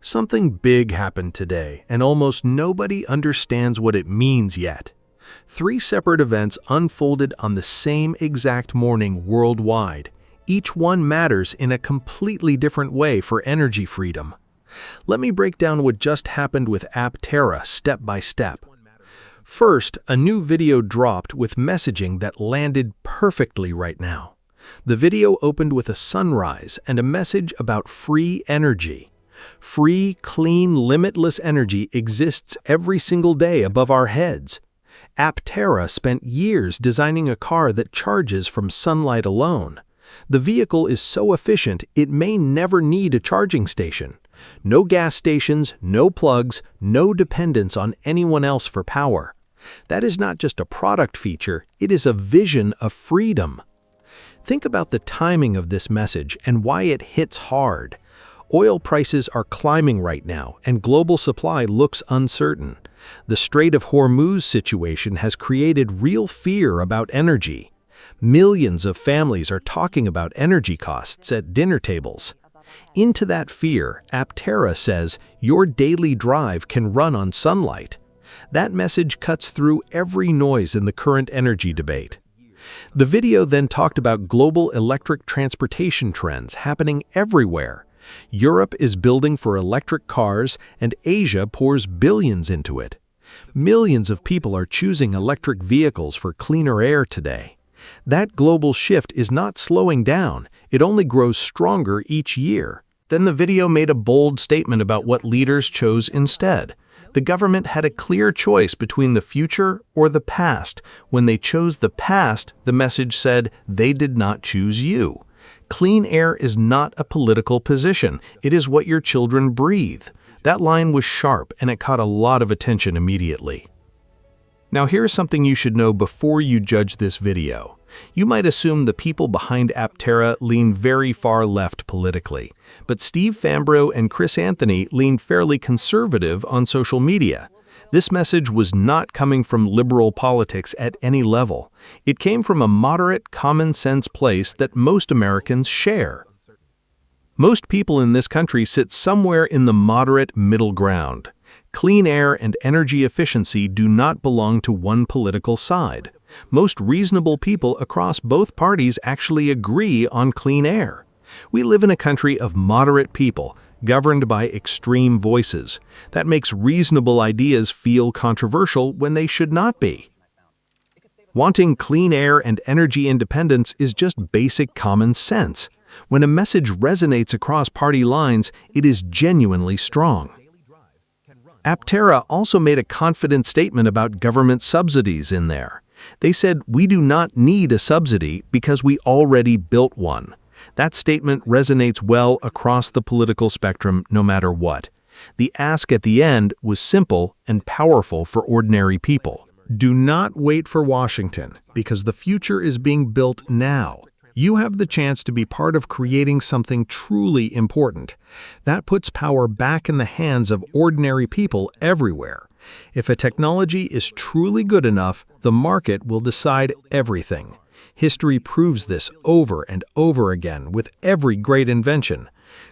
Something big happened today, and almost nobody understands what it means yet. Three separate events unfolded on the same exact morning worldwide. Each one matters in a completely different way for energy freedom. Let me break down what just happened with Aptera step by step. First, a new video dropped with messaging that landed perfectly right now. The video opened with a sunrise and a message about free energy. Free, clean, limitless energy exists every single day above our heads. Aptera spent years designing a car that charges from sunlight alone. The vehicle is so efficient it may never need a charging station. No gas stations, no plugs, no dependence on anyone else for power. That is not just a product feature, it is a vision of freedom. Think about the timing of this message and why it hits hard. Oil prices are climbing right now, and global supply looks uncertain. The Strait of Hormuz situation has created real fear about energy. Millions of families are talking about energy costs at dinner tables. Into that fear, Aptera says your daily drive can run on sunlight. That message cuts through every noise in the current energy debate. The video then talked about global electric transportation trends happening everywhere. Europe is building for electric cars, and Asia pours billions into it. Millions of people are choosing electric vehicles for cleaner air today. That global shift is not slowing down, it only grows stronger each year. Then the video made a bold statement about what leaders chose instead. The government had a clear choice between the future or the past. When they chose the past, the message said, they did not choose you. Clean air is not a political position. It is what your children breathe. That line was sharp, and it caught a lot of attention immediately. Now here's something you should know before you judge this video. You might assume the people behind Aptera lean very far left politically, but Steve Fambro and Chris Anthony lean fairly conservative on social media. This message was not coming from liberal politics at any level. It came from a moderate, common-sense place that most Americans share. Most people in this country sit somewhere in the moderate middle ground. Clean air and energy efficiency do not belong to one political side. Most reasonable people across both parties actually agree on clean air. We live in a country of moderate people, governed by extreme voices. That makes reasonable ideas feel controversial when they should not be. Wanting clean air and energy independence is just basic common sense. When a message resonates across party lines, it is genuinely strong. Aptera also made a confident statement about government subsidies in there. They said, we do not need a subsidy because we already built one. That statement resonates well across the political spectrum no matter what. The ask at the end was simple and powerful for ordinary people. Do not wait for Washington, because the future is being built now. You have the chance to be part of creating something truly important. That puts power back in the hands of ordinary people everywhere. If a technology is truly good enough, the market will decide everything. History proves this over and over again with every great invention.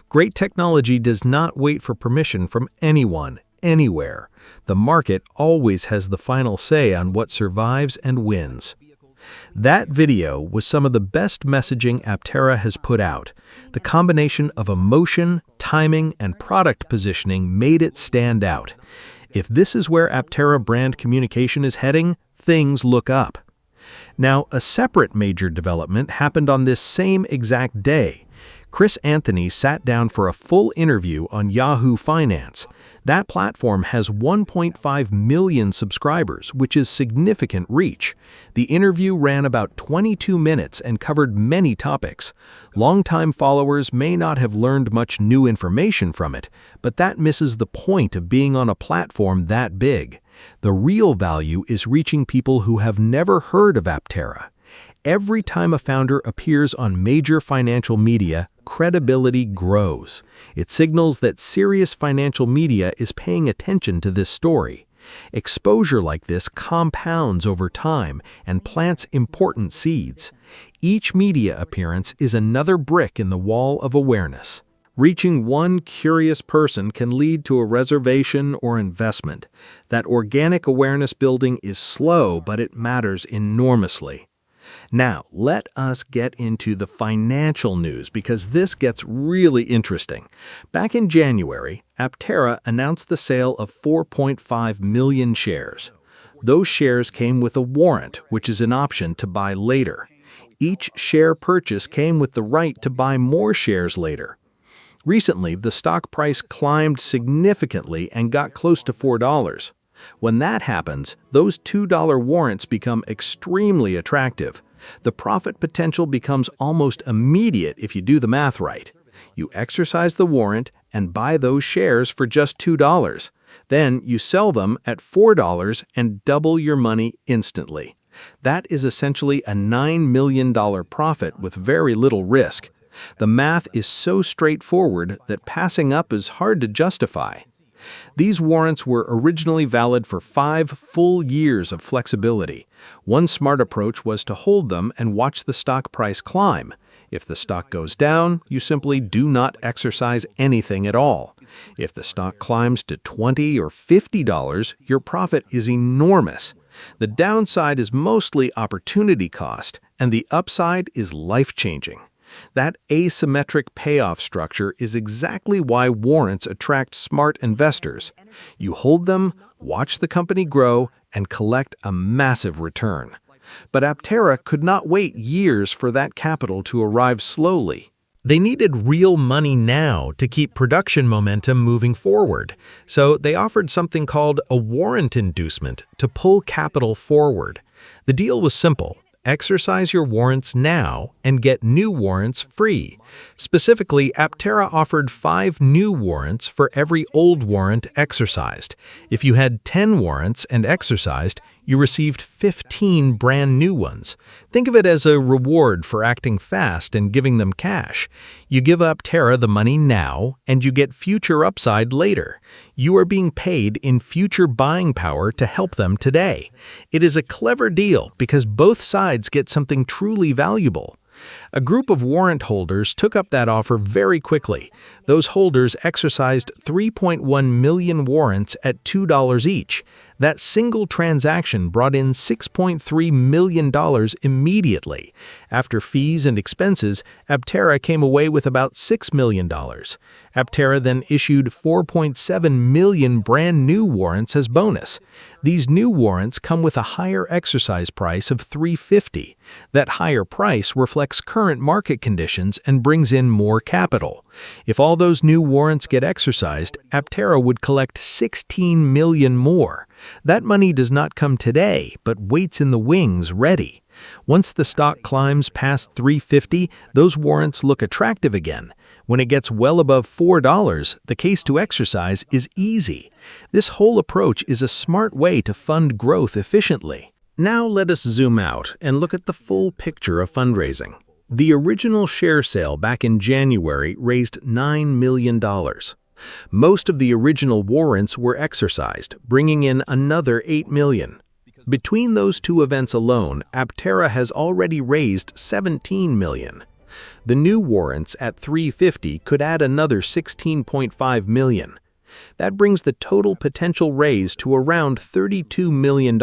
Great technology does not wait for permission from anyone, anywhere. The market always has the final say on what survives and wins. That video was some of the best messaging Aptera has put out. The combination of emotion, timing, and product positioning made it stand out. If this is where Aptera brand communication is heading, things look up. Now, a separate major development happened on this same exact day. Chris Anthony sat down for a full interview on Yahoo Finance. That platform has 1.5 million subscribers, which is significant reach. The interview ran about 22 minutes and covered many topics. Longtime followers may not have learned much new information from it, but that misses the point of being on a platform that big. The real value is reaching people who have never heard of Aptera. Every time a founder appears on major financial media, credibility grows. It signals that serious financial media is paying attention to this story. Exposure like this compounds over time and plants important seeds. Each media appearance is another brick in the wall of awareness. Reaching one curious person can lead to a reservation or investment. That organic awareness building is slow, but it matters enormously. Now, let us get into the financial news because this gets really interesting. Back in January, Aptera announced the sale of 4.5 million shares. Those shares came with a warrant, which is an option to buy later. Each share purchase came with the right to buy more shares later. Recently, the stock price climbed significantly and got close to $4. When that happens, those $2 warrants become extremely attractive. The profit potential becomes almost immediate if you do the math right. You exercise the warrant and buy those shares for just $2. Then you sell them at $4 and double your money instantly. That is essentially a $9 million profit with very little risk. The math is so straightforward that passing up is hard to justify. These warrants were originally valid for 5 full years of flexibility. One smart approach was to hold them and watch the stock price climb. If the stock goes down, you simply do not exercise anything at all. If the stock climbs to $20 or $50, your profit is enormous. The downside is mostly opportunity cost, and the upside is life-changing. That asymmetric payoff structure is exactly why warrants attract smart investors. You hold them, watch the company grow, and collect a massive return. But Aptera could not wait years for that capital to arrive slowly. They needed real money now to keep production momentum moving forward, so they offered something called a warrant inducement to pull capital forward. The deal was simple. Exercise your warrants now and get new warrants free. Specifically, Aptera offered 5 new warrants for every old warrant exercised. If you had 10 warrants and exercised, you received 15 brand new ones. Think of it as a reward for acting fast and giving them cash. You give Aptera the money now, and you get future upside later. You are being paid in future buying power to help them today. It is a clever deal because both sides get something truly valuable. A group of warrant holders took up that offer very quickly. Those holders exercised 3.1 million warrants at $2 each. That single transaction brought in $6.3 million immediately. After fees and expenses, Aptera came away with about $6 million. Aptera then issued 4.7 million brand new warrants as bonus. These new warrants come with a higher exercise price of $3.50. That higher price reflects current market conditions and brings in more capital. If all those new warrants get exercised, Aptera would collect 16 million more. That money does not come today, but waits in the wings ready. Once the stock climbs past $3.50, those warrants look attractive again. When it gets well above $4, the case to exercise is easy. This whole approach is a smart way to fund growth efficiently. Now let us zoom out and look at the full picture of fundraising. The original share sale back in January raised $9 million. Most of the original warrants were exercised, bringing in another $8 million. Between those two events alone, Aptera has already raised $17 million. The new warrants at $3.50 could add another $16.5 million. That brings the total potential raise to around $32 million.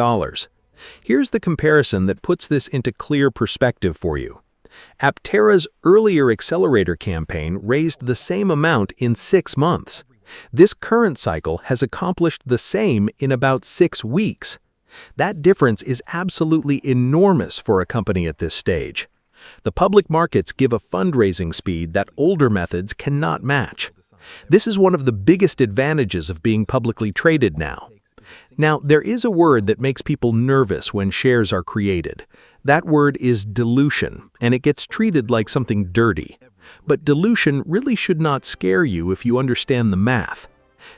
Here's the comparison that puts this into clear perspective for you. Aptera's earlier accelerator campaign raised the same amount in 6 months. This current cycle has accomplished the same in about 6 weeks. That difference is absolutely enormous for a company at this stage. The public markets give a fundraising speed that older methods cannot match. This is one of the biggest advantages of being publicly traded now. Now, there is a word that makes people nervous when shares are created. That word is dilution, and it gets treated like something dirty. But dilution really should not scare you if you understand the math.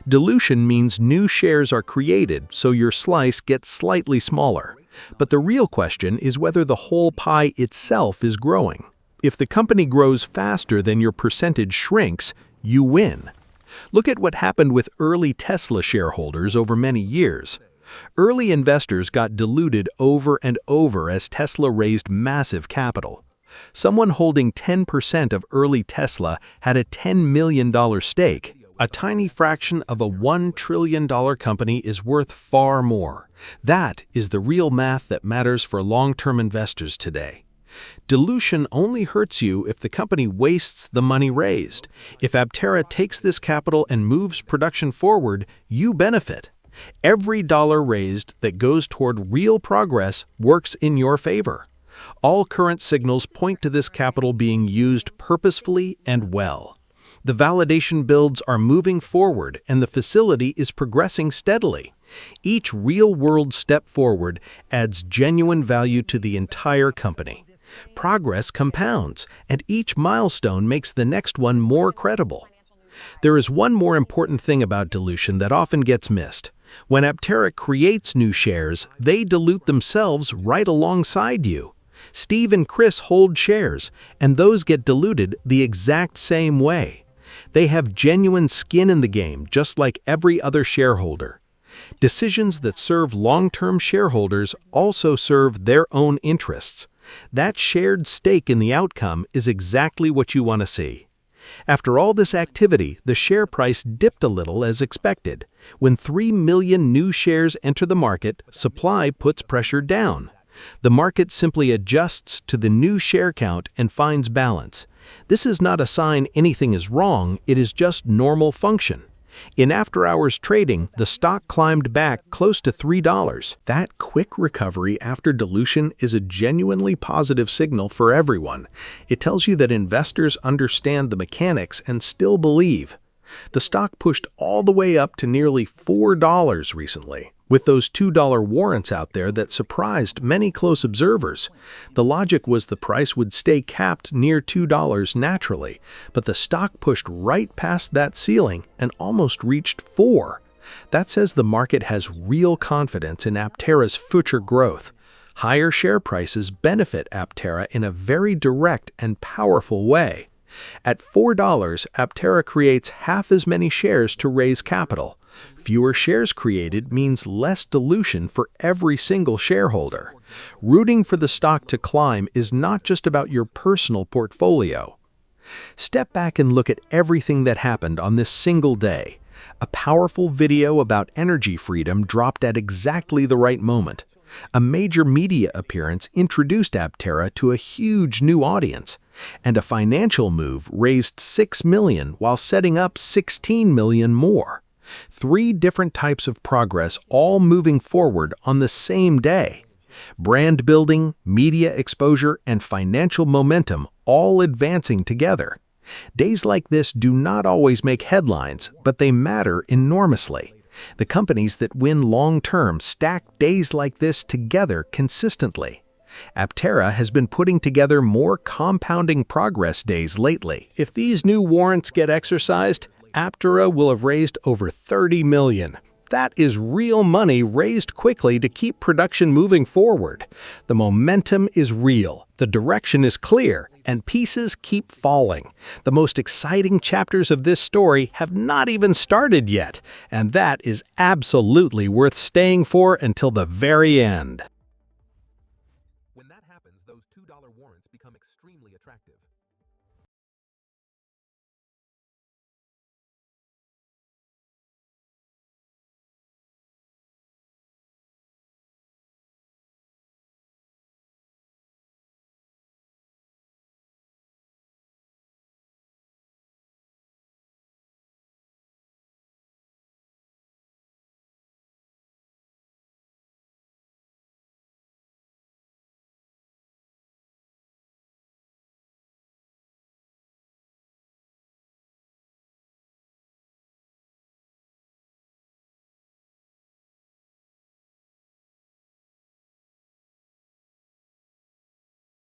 Dilution means new shares are created, so your slice gets slightly smaller. But the real question is whether the whole pie itself is growing. If the company grows faster than your percentage shrinks, you win. Look at what happened with early Tesla shareholders over many years. Early investors got diluted over and over as Tesla raised massive capital. Someone holding 10% of early Tesla had a $10 million stake. A tiny fraction of a $1 trillion company is worth far more. That is the real math that matters for long-term investors today. Dilution only hurts you if the company wastes the money raised. If Aptera takes this capital and moves production forward, you benefit. Every dollar raised that goes toward real progress works in your favor. All current signals point to this capital being used purposefully and well. The validation builds are moving forward and the facility is progressing steadily. Each real-world step forward adds genuine value to the entire company. Progress compounds, and each milestone makes the next one more credible. There is one more important thing about dilution that often gets missed. When Aptera creates new shares, they dilute themselves right alongside you. Steve and Chris hold shares, and those get diluted the exact same way. They have genuine skin in the game, just like every other shareholder. Decisions that serve long-term shareholders also serve their own interests. That shared stake in the outcome is exactly what you want to see. After all this activity, the share price dipped a little as expected. When 3 million new shares enter the market, supply puts pressure down. The market simply adjusts to the new share count and finds balance. This is not a sign anything is wrong, it is just normal function. In after-hours trading, the stock climbed back close to $3. That quick recovery after dilution is a genuinely positive signal for everyone. It tells you that investors understand the mechanics and still believe. The stock pushed all the way up to nearly $4 recently, with those $2 warrants out there that surprised many close observers. The logic was the price would stay capped near $2 naturally, but the stock pushed right past that ceiling and almost reached $4. That says the market has real confidence in Aptera's future growth. Higher share prices benefit Aptera in a very direct and powerful way. At $4, Aptera creates half as many shares to raise capital. Fewer shares created means less dilution for every single shareholder. Rooting for the stock to climb is not just about your personal portfolio. Step back and look at everything that happened on this single day. A powerful video about energy freedom dropped at exactly the right moment. A major media appearance introduced Aptera to a huge new audience. And a financial move raised $6 million while setting up $16 million more. 3 different types of progress all moving forward on the same day. Brand building, media exposure, and financial momentum all advancing together. Days like this do not always make headlines, but they matter enormously. The companies that win long-term stack days like this together consistently. Aptera has been putting together more compounding progress days lately. If these new warrants get exercised, Aptera will have raised over $30 million. That is real money raised quickly to keep production moving forward. The momentum is real, the direction is clear, and pieces keep falling. The most exciting chapters of this story have not even started yet, and that is absolutely worth staying for until the very end.